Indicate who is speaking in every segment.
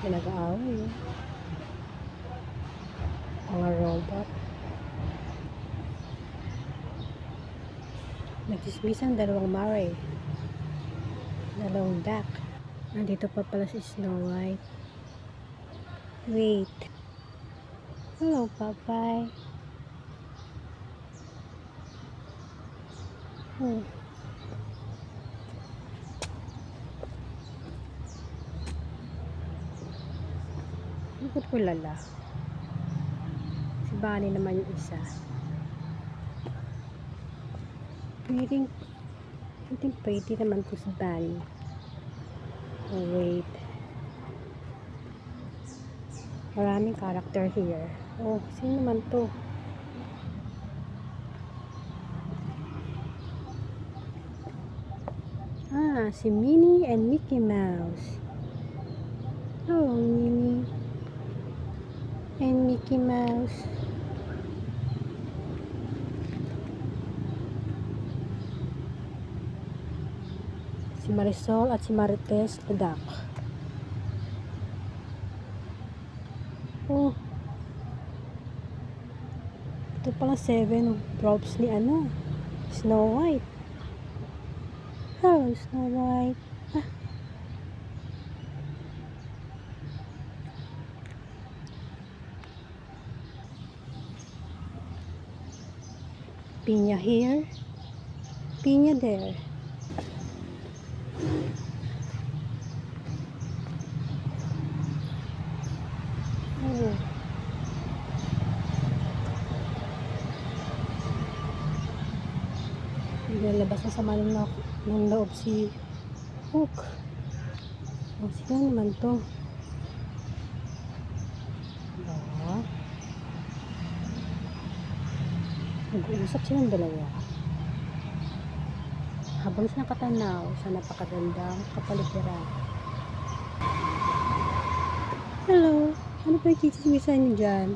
Speaker 1: Pinag-aaway eh. Mga robot. Nagchismisan dalawang mare. Dalawang duck. Nandito pa pala si Snow White. Wait. Hello, Popeye. Oh. Ikot ko lala. Si Bunny naman yung isa. Pretty naman po si Bunny. Oh, wait. Maraming character here. Oh, sino naman to? Ah, si Minnie and Mickey Mouse. Hello, Minnie and Mickey Mouse. Si Marisol at si Marites the duck. Oh. Ito pala 7 drops ni Snow White. Hello, Snow White. Ah. Pinya here. Pinya there. Oh. Lalabas na sa manong ng loob si Hook. Oh, sila naman to. Oh. Nag-uusap silang dalawa. Habang sila katanaw sa napakagandang kapaligiran. Hello! Ano pa yung chichismisan nyo dyan?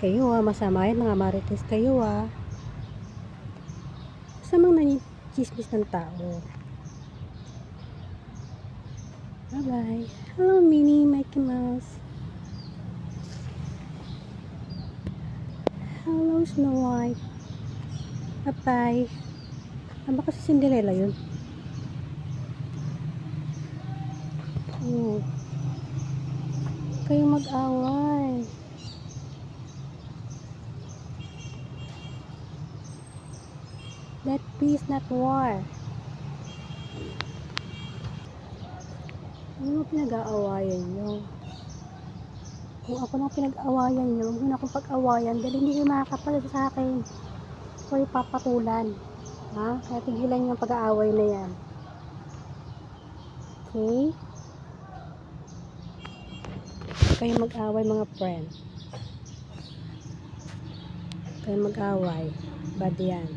Speaker 1: Kayo masama yan mga marites kayo Masamang nanichismis ng tao. Bye-bye. Hello, Minnie, Mickey Mouse. Hello, Snow White. Bye-bye. Baka si Cinderella yun. Oh. Kayo mag-away. Let peace not war. Ano mo pinag-aawayan nyo? Kung ako na pinag-aawayan nyo, huwag na akong pag-awayan dahil hindi kayo makakapal sa akin. So, ipapatulan. Kaya tigilan yung pag-aaway na yan. Okay? Kayo mag-away mga friend. Kayo mag-away. Bad yan.